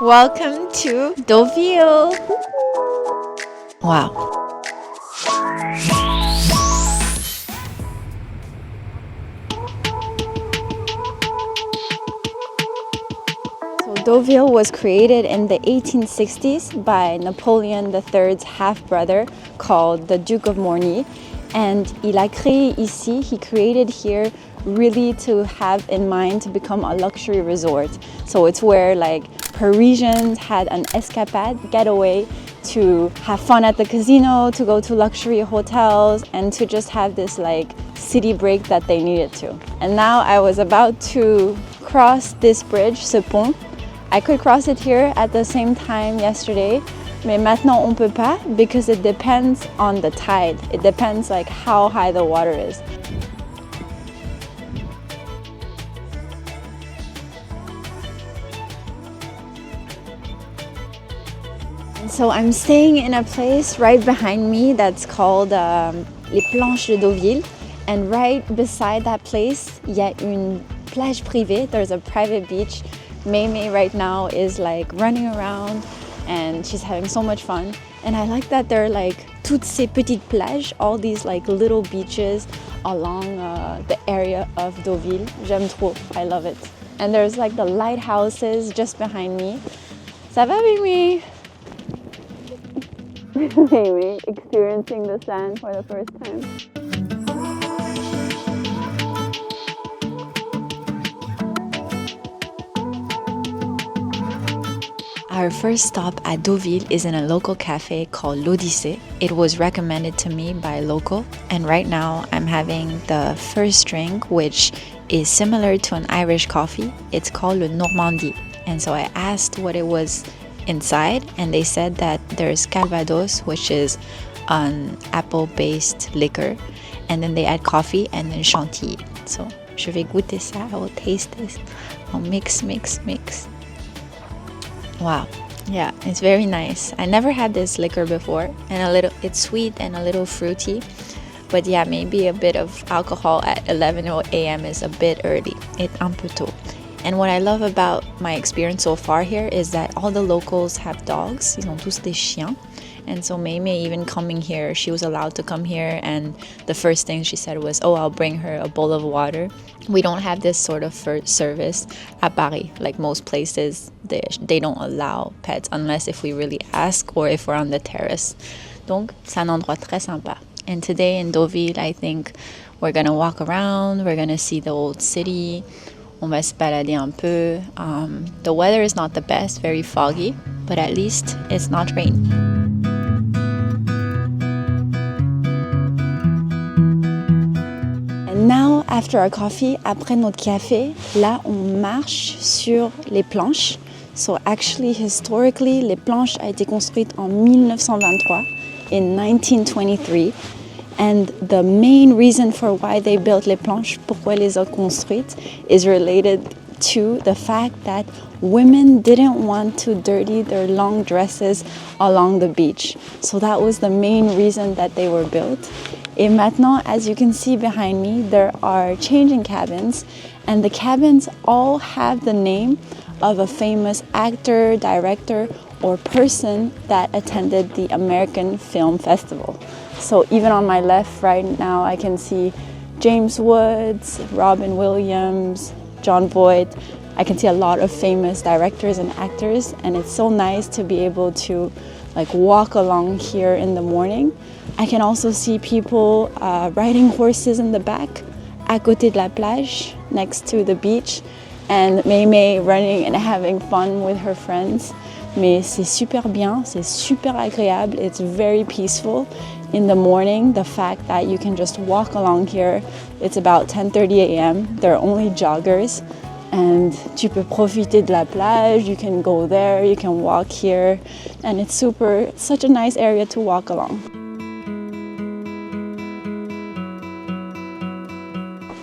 Welcome to Deauville. Wow. Deauville was created in the 1860s by Napoleon III's half-brother called the Duke of Morny, and il a créé ici, he created here really to have in mind to become a luxury resort. So it's where like Parisians had an escapade, getaway, to have fun at the casino, to go to luxury hotels, and to just have this like city break that they needed to. And now I was about to cross this bridge, ce pont. I could cross it here at the same time yesterday, mais maintenant on peut pas because it depends on the tide. It depends like how high the water is. So I'm staying in a place right behind me that's called les Planches de Deauville, and right beside that place, il y a une plage privée. There's a private beach. Meimei right now is like running around and she's having so much fun. And I like that there are like toutes ces petites plages, all these like little beaches along the area of Deauville. J'aime trop, I love it. And there's like the lighthouses just behind me. Ça va, Meimei? Meimei experiencing the sand for the first time. Our first stop at Deauville is in a local cafe called 𝙃𝙖𝙧𝙞𝙨. It was recommended to me by a local, and right now I'm having the first drink, which is similar to an Irish coffee. It's called le Normandie. And so I asked what it was inside, and they said that there's Calvados, which is an apple-based liquor, and then they add coffee and then chantilly. So je vais goûter ça, I'll taste this. I'll mix. Wow, yeah, it's very nice. I never had this liquor before, and it's sweet and a little fruity, but yeah, maybe a bit of alcohol at 11 a.m. is a bit early. It's un peu tôt. And what I love about my experience so far here is that all the locals have dogs. Ils ont tous des chiens. And so Meimei, even coming here, she was allowed to come here, and the first thing she said was, oh, I'll bring her a bowl of water. We don't have this sort of service at Paris. Like most places, they don't allow pets unless if we really ask or if we're on the terrace. Donc, c'est un endroit très sympa. And today in Deauville, I think we're going to walk around, we're going to see the old city. On va se balader un peu. The weather is not the best, very foggy, but at least it's not rainy. And now, after our coffee, après notre café, là, on marche sur les planches. So actually, historically, les planches a été construite en 1923, in 1923. And the main reason for why they built les planches, pourquoi les ont construites, is related to the fact that women didn't want to dirty their long dresses along the beach. So that was the main reason that they were built. Et maintenant, as you can see behind me, there are changing cabins, and the cabins all have the name of a famous actor, director, or person that attended the American Film Festival. So even on my left right now, I can see James Woods, Robin Williams, John Voight. I can see a lot of famous directors and actors, and it's so nice to be able to like walk along here in the morning. I can also see people riding horses in the back, à côté de la plage, next to the beach, and Meimei running and having fun with her friends. Mais c'est super bien, c'est super agréable, it's very peaceful. In the morning, the fact that you can just walk along here, it's about 10:30 a.m. There are only joggers, and tu peux profiter de la plage, you can go there, you can walk here, and it's such a nice area to walk along.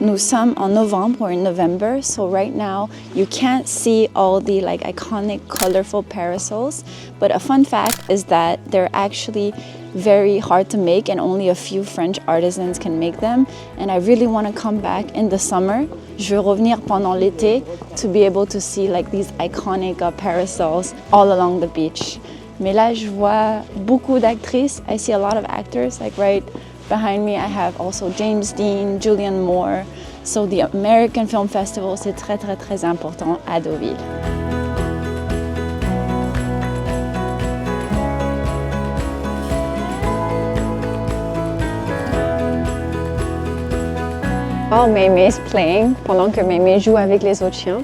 Nous sommes en novembre or in November, so right now you can't see all the like iconic colorful parasols, but a fun fact is that they're actually very hard to make and only a few French artisans can make them. And I really want to come back in the summer. Je veux revenir pendant l'été to be able to see like these iconic parasols all along the beach. Mais là, je vois beaucoup d'actrices. I see a lot of actors, like right behind me I have also James Dean, Julianne Moore. So the American Film Festival, c'est très très très important à Deauville. While Meimei is playing, pendant que Meimei joue avec les autres chiens,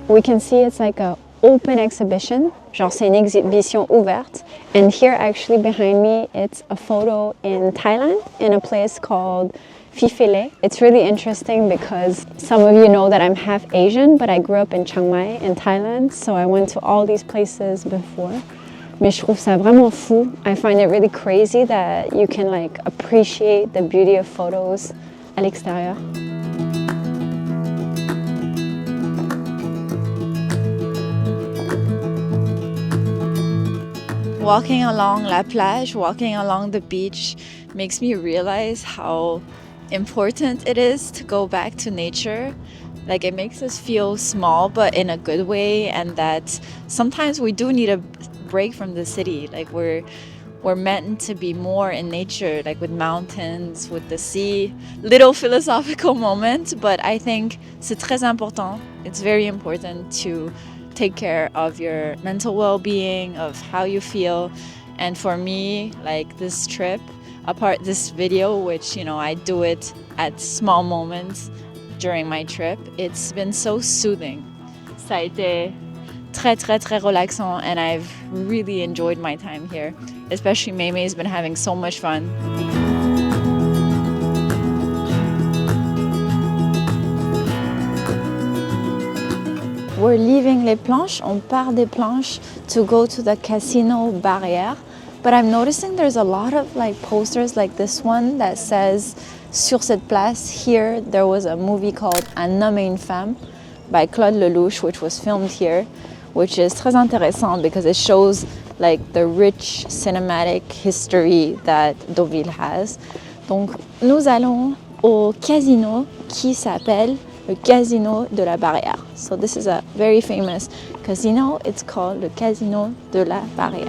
we can see it's like a open exhibition. Genre c'est une exhibition ouverte. And here actually behind me, it's a photo in Thailand in a place called 𝙃𝙖𝙢𝙥𝙦𝙤𝙤. It's really interesting because some of you know that I'm half Asian, but I grew up in Chiang Mai in Thailand, so I went to all these places before. Mais je trouve ça vraiment fou. I find it really crazy that you can like appreciate the beauty of photos à l'extérieur. Walking along la plage, walking along the beach makes me realize how important it is to go back to nature. Like it makes us feel small, but in a good way, and that sometimes we do need a break from the city. Like we're meant to be more in nature, like with mountains, with the sea. Little philosophical moment, but I think c'est très important. It's very important to take care of your mental well-being, of how you feel. And for me, like this trip, apart this video, which, you know, I do it at small moments during my trip, it's been so soothing. Ça a été très, très, très relaxant, and I've really enjoyed my time here. Especially Meimei has been having so much fun. We're leaving les planches, on part des planches to go to the casino Barrière. But I'm noticing there's a lot of like posters like this one that says sur cette place here there was a movie called Un homme et une femme by Claude Lelouch, which was filmed here, which is très intéressant because it shows like the rich cinematic history that Deauville has. Donc nous allons au casino qui s'appelle le Casino de la Barrière. So this is a very famous casino. It's called le Casino de la Barrière.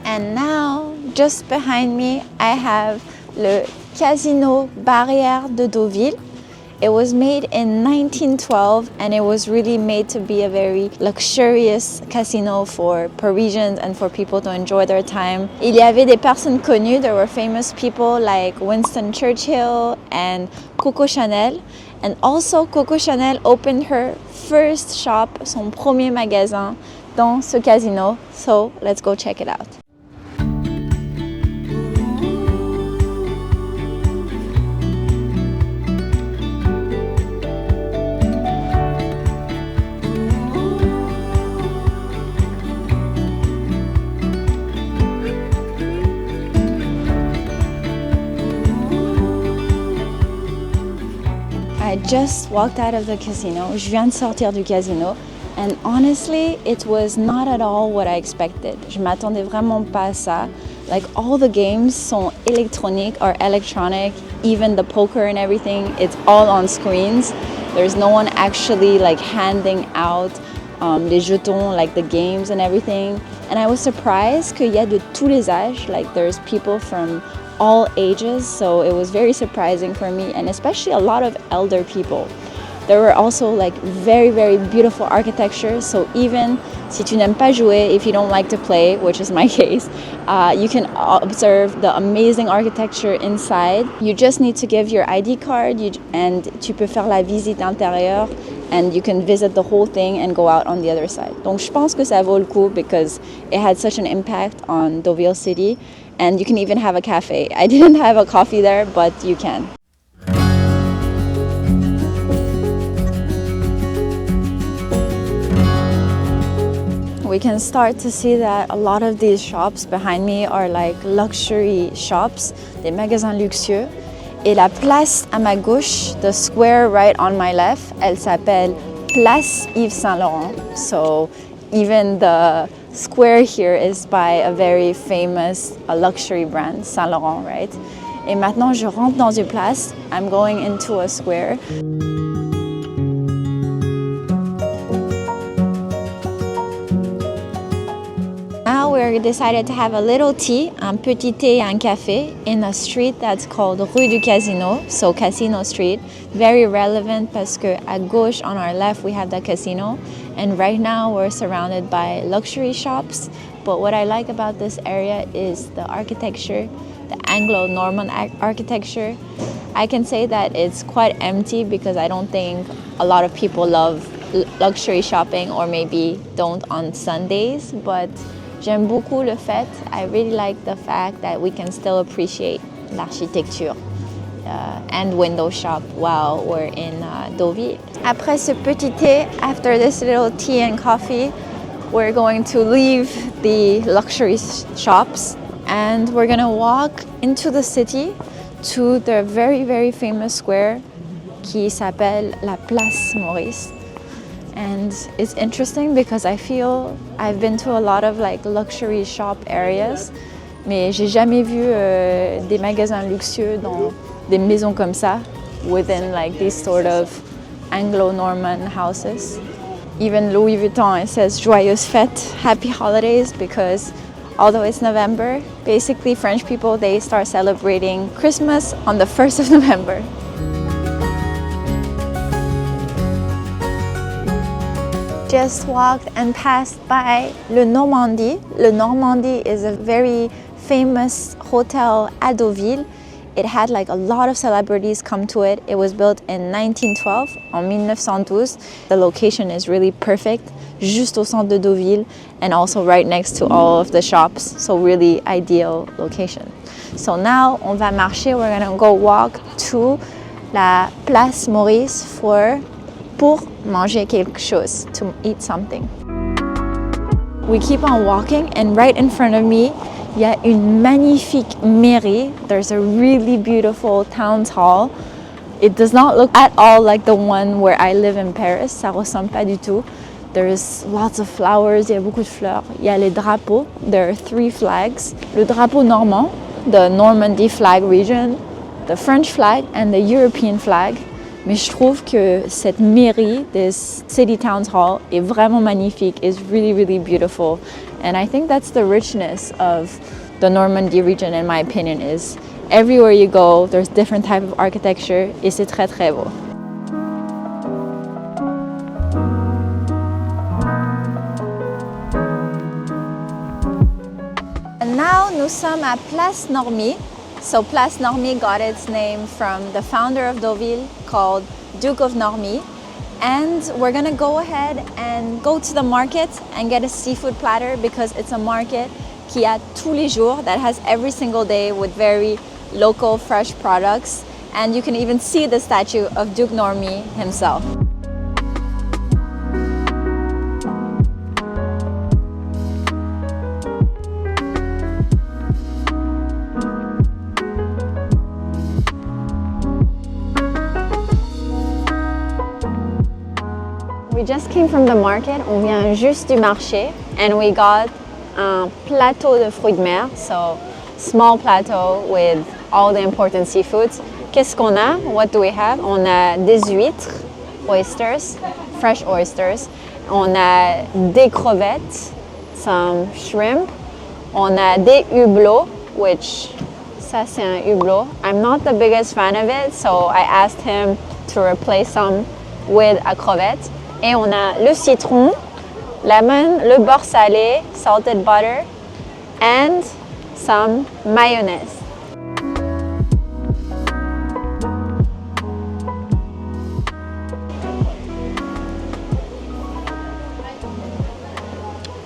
And now, just behind me, I have le Casino Barrière de Deauville. It was made in 1912 and it was really made to be a very luxurious casino for Parisians and for people to enjoy their time. Il y avait des personnes connues. There were famous people like Winston Churchill and Coco Chanel. And also Coco Chanel opened her first shop, son premier magasin dans ce casino. So let's go check it out. I just walked out of the casino. Je viens de sortir du casino. And honestly, it was not at all what I expected. Je m'attendais vraiment pas à ça. Like all the games sont électroniques or electronic, even the poker and everything, it's all on screens. There's no one actually like handing out les jetons, like the games and everything. And I was surprised qu'il y a de tous les âges. Like there's people from all ages, so it was very surprising for me, and especially a lot of elder people. There were also like very, very beautiful architecture, so even si tu n'aimes pas jouer, if you don't like to play, which is my case, you can observe the amazing architecture inside. You just need to give your ID card and tu peux faire la visite intérieure, and you can visit the whole thing and go out on the other side. Donc je pense que ça vaut le coup because it had such an impact on Deauville City. And you can even have a cafe. I didn't have a coffee there, but you can. We can start to see that a lot of these shops behind me are like luxury shops, des magasins luxueux. Et la place à ma gauche, the square right on my left, elle s'appelle Place Yves Saint Laurent. So even the square here is by a very famous luxury brand, Saint Laurent, right? Et maintenant, je rentre dans une place. I'm going into a square. Now we're decided to have a little tea, un petit thé, un café, in a street that's called Rue du Casino, so Casino Street. Very relevant parce que à gauche, on our left, we have the casino. And right now we're surrounded by luxury shops. But what I like about this area is the architecture, the Anglo-Norman architecture. I can say that it's quite empty because I don't think a lot of people love luxury shopping, or maybe don't on Sundays, but j'aime beaucoup le fait, I really like the fact that we can still appreciate l'architecture and window shop while we're in Deauville. Après ce petit thé, after this little tea and coffee, we're going to leave the luxury shops and we're gonna walk into the city to the very, very famous square qui s'appelle la Place Maurice. And it's interesting because I feel I've been to a lot of like luxury shop areas, mais j'ai jamais vu des magasins luxueux dans des maisons comme ça, within like these sort of Anglo-Norman houses. Even Louis Vuitton, it says Joyeuses Fêtes, Happy Holidays, because although it's November, basically French people, they start celebrating Christmas on the 1st of November. Just walked and passed by Le Normandie. Le Normandie is a very famous hotel at Deauville. It had like a lot of celebrities come to it. It was built in 1912, en 1912. The location is really perfect, juste au centre de Deauville, and also right next to all of the shops. So really ideal location. So now on va marcher. We're gonna go walk to la Place Maurice pour manger quelque chose, to eat something. We keep on walking and right in front of me, il y a une magnifique mairie. There's a really beautiful town hall. It does not look at all like the one where I live in Paris. Ça ressemble pas du tout. There's lots of flowers, il y a beaucoup de fleurs. Il y a les drapeaux. There are 3 flags. Le drapeau normand, the Normandy flag region, the French flag and the European flag. Mais je trouve que cette mairie, this city town hall, est vraiment magnifique. It's really, really beautiful. And I think that's the richness of the Normandy region, in my opinion, is everywhere you go, there's different type of architecture, et c'est très, très beau. And now, nous sommes à Place Normie. So Place Normie got its name from the founder of Deauville called Duke of Normie. And we're gonna go ahead and go to the market and get a seafood platter because it's a market qui a tous les jours, that has every single day with very local fresh products. And you can even see the statue of Duke Normie himself. We just came from the market, on vient juste du marché, and we got un plateau de fruits de mer, so small plateau with all the important seafoods. Qu'est-ce qu'on a? What do we have? On a des huîtres, oysters, fresh oysters. On a des crevettes, some shrimp. On a des hublots, which, ça c'est un hublot. I'm not the biggest fan of it, so I asked him to replace some with a crevette. Et on a le citron, lemon, le beurre salé, salted butter, and some mayonnaise.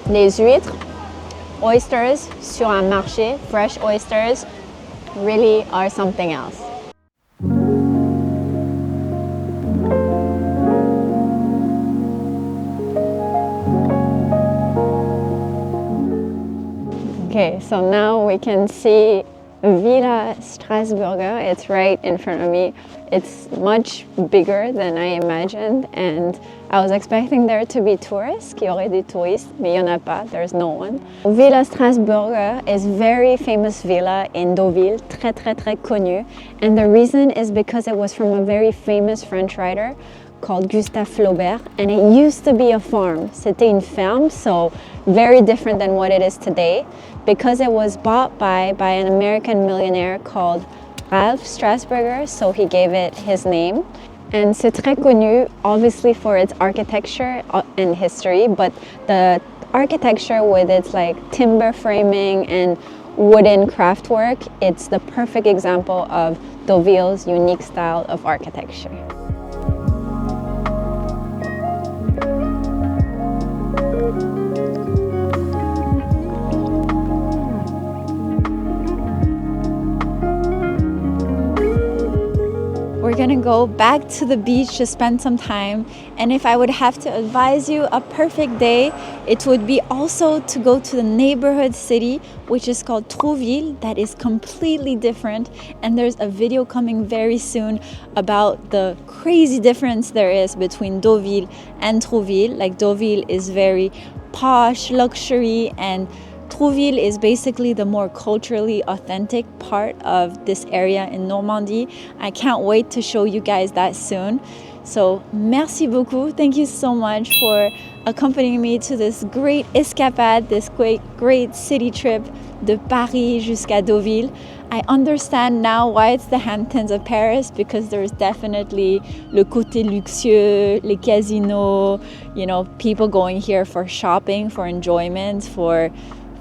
Les huîtres, oysters sur un marché, fresh oysters, really are something else. Okay, so now we can see Villa Strasburger. It's right in front of me. It's much bigger than I imagined, and I was expecting there to be tourists, qu'il y aurait des touristes, mais il n'y en a pas, there's no one. Villa Strasburger is very famous villa in Deauville, très très très connu, and the reason is because it was from a very famous French writer called Gustave Flaubert, and it used to be a farm. C'était une ferme, so very different than what it is today, because it was bought by an American millionaire called Ralph Vstrasburger, so he gave it his name. And c'est très connu, obviously, for its architecture and history, but the architecture with its like timber framing and wooden craftwork, it's the perfect example of Deauville's unique style of architecture. We're gonna go back to the beach to spend some time, and if I would have to advise you a perfect day, it would be also to go to the neighborhood city, which is called Deauville, that is completely different, and there's a video coming very soon about the crazy difference there is between Deauville and Deauville. Like Deauville is very posh, luxury, and Deauville is basically the more culturally authentic part of this area in Normandy. I can't wait to show you guys that soon. So, merci beaucoup. Thank you so much for accompanying me to this great escapade, this great city trip de Paris jusqu'à Deauville. I understand now why it's the Hamptons of Paris, because there's definitely le côté luxueux, les casinos, you know, people going here for shopping, for enjoyment, for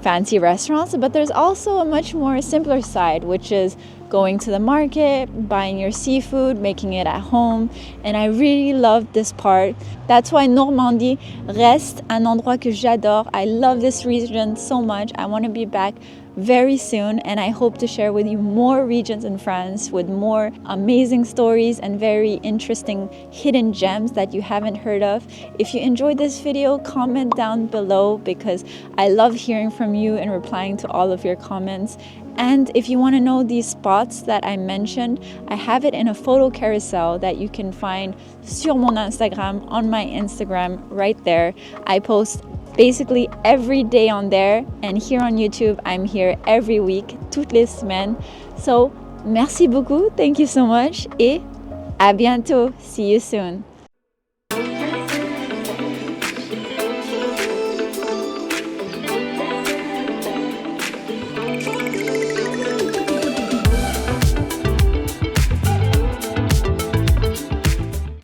fancy restaurants, but there's also a much more simpler side, which is going to the market, buying your seafood, making it at home, and I really love this part. That's why Normandie reste un endroit que j'adore. I love this region so much. I want to be back very soon, and I hope to share with you more regions in France with more amazing stories and very interesting hidden gems that you haven't heard of. If you enjoyed this video, comment down below, because I love hearing from you and replying to all of your comments. And if you want to know these spots that I mentioned, I have it in a photo carousel that you can find sur mon Instagram, on my Instagram right there. I post basically every day on there, and here on YouTube I'm here every week, toutes les semaines. So merci beaucoup, thank you so much, et à bientôt, see you soon.